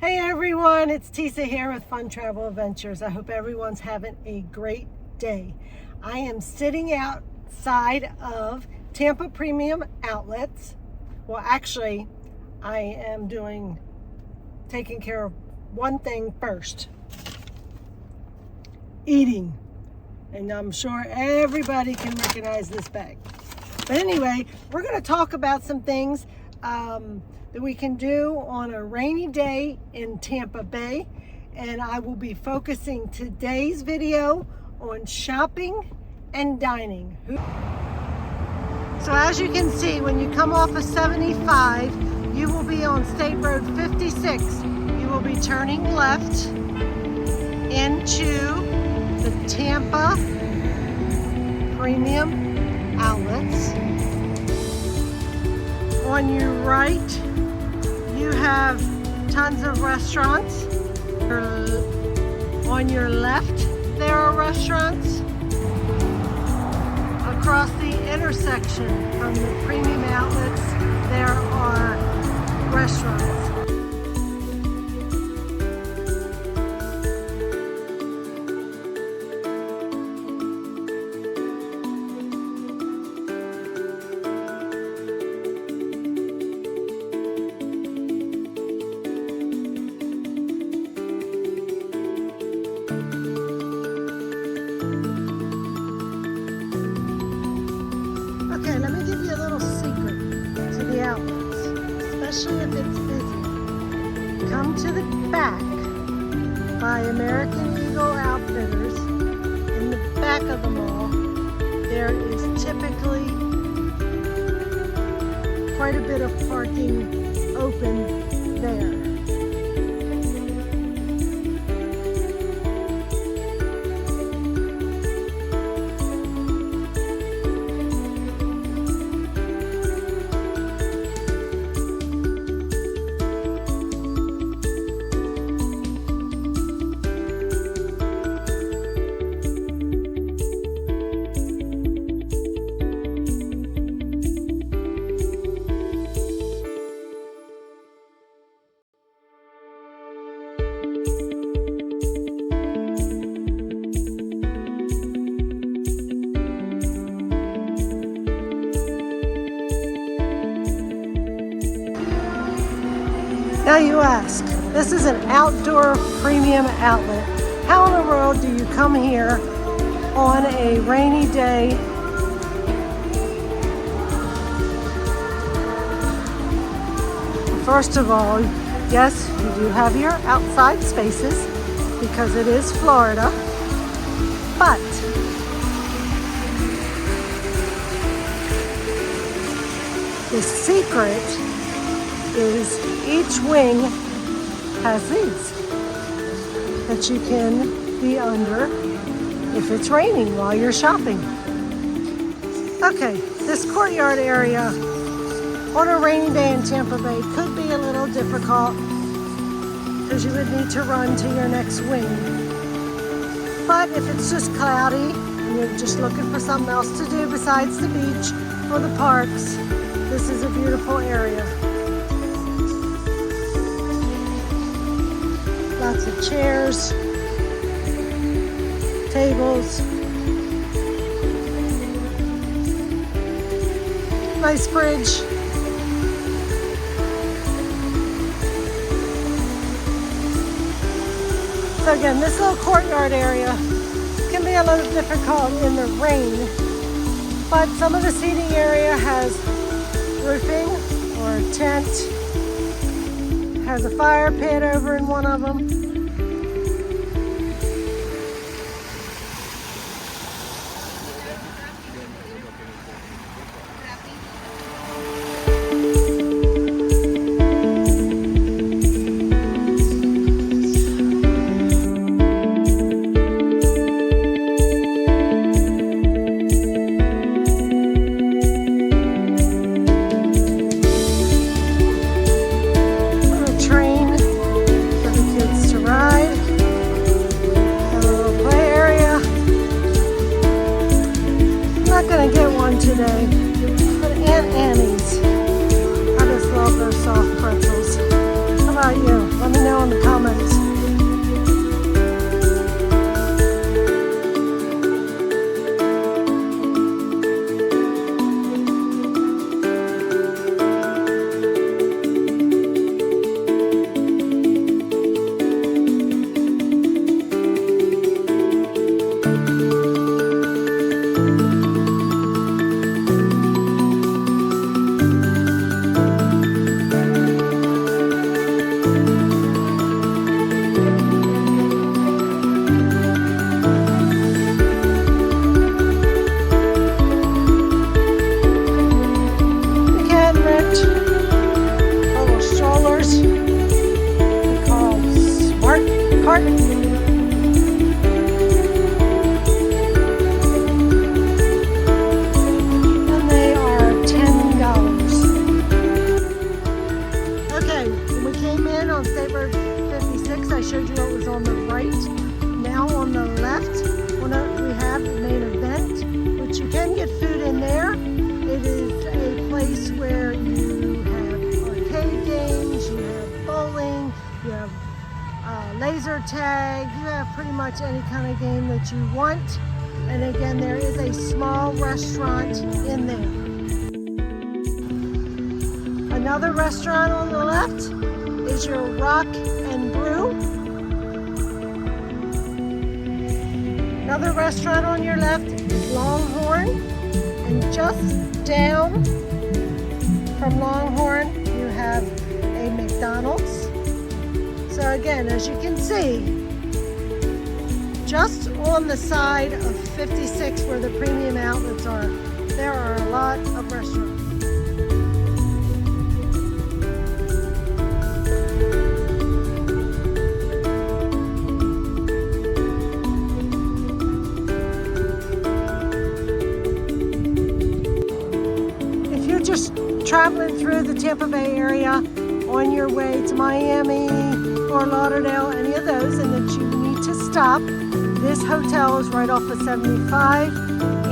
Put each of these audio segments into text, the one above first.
Hey everyone, it's Tesa here with Fun Travel Adventures. I hope everyone's having a great day. I am sitting outside of Tampa Premium Outlets. Well, actually, I am taking care of one thing first. Eating. And I'm sure everybody can recognize this bag. But anyway, we're going to talk about some things that we can do on a rainy day in Tampa Bay. And I will be focusing today's video on shopping and dining. So as you can see, when you come off of 75, you will be on State Road 56. You will be turning left into the Tampa Premium Outlets. On your right, you have tons of restaurants. On your left, there are restaurants. Across the intersection from the Premium Outlets, there are restaurants. Okay, let me give you a little secret to the outlets, especially if it's busy. Come to the back by American Eagle Outfitters. In the back of the mall, there is typically quite a bit of parking open there. Now you ask, this is an outdoor premium outlet. How in the world do you come here on a rainy day First of all, yes, you do have your outside spaces because it is Florida, but the secret is each wing has these that you can be under if it's raining while you're shopping. Okay, this courtyard area on a rainy day in Tampa Bay could be a little difficult because you would need to run to your next wing. But if it's just cloudy and you're just looking for something else to do besides the beach or the parks, this is a beautiful area. Lots of chairs, tables, nice fridge. So again, this little courtyard area can be a little difficult in the rain, but some of the seating area has roofing or a tent, has a fire pit over in one of them. cart. And they are $10. Okay, when we came in on State Road 56, I showed you what was on the right. Now on the left, we have the main event, which you can get food in there. It is a place where you have arcade games, you have bowling, you have laser tag, you have pretty much any kind of game that you want. And again, there is a small restaurant in there. Another restaurant on the left is your Rock and Brew. Another restaurant on your left is Longhorn. And just down from Longhorn, you have a McDonald's. So again, as you can see, just on the side of 56 where the premium outlets are, there are a lot of restaurants. If you're just traveling through the Tampa Bay area on your way to Miami, Fort Lauderdale, any of those, and that you need to stop, this hotel is right off of 75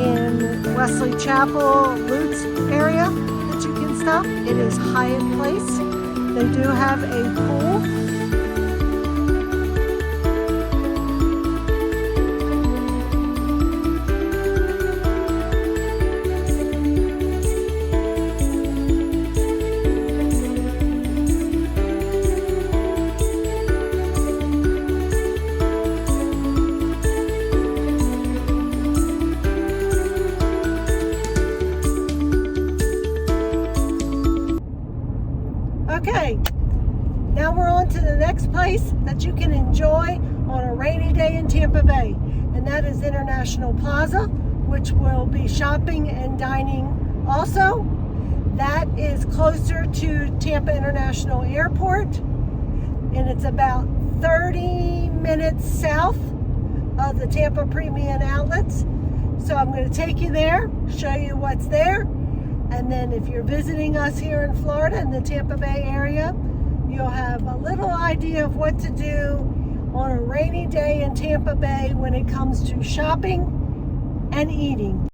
in Wesley Chapel, Lutz area that you can stop. It is Hyatt Place. They do have a pool. Okay, now we're on to the next place that you can enjoy on a rainy day in Tampa Bay, and that is International Plaza, which will be shopping and dining also. That is closer to Tampa International Airport, and it's about 30 minutes south of the Tampa Premium Outlets. So I'm going to take you there, show you what's there. And then if you're visiting us here in Florida in the Tampa Bay area, you'll have a little idea of what to do on a rainy day in Tampa Bay when it comes to shopping and eating.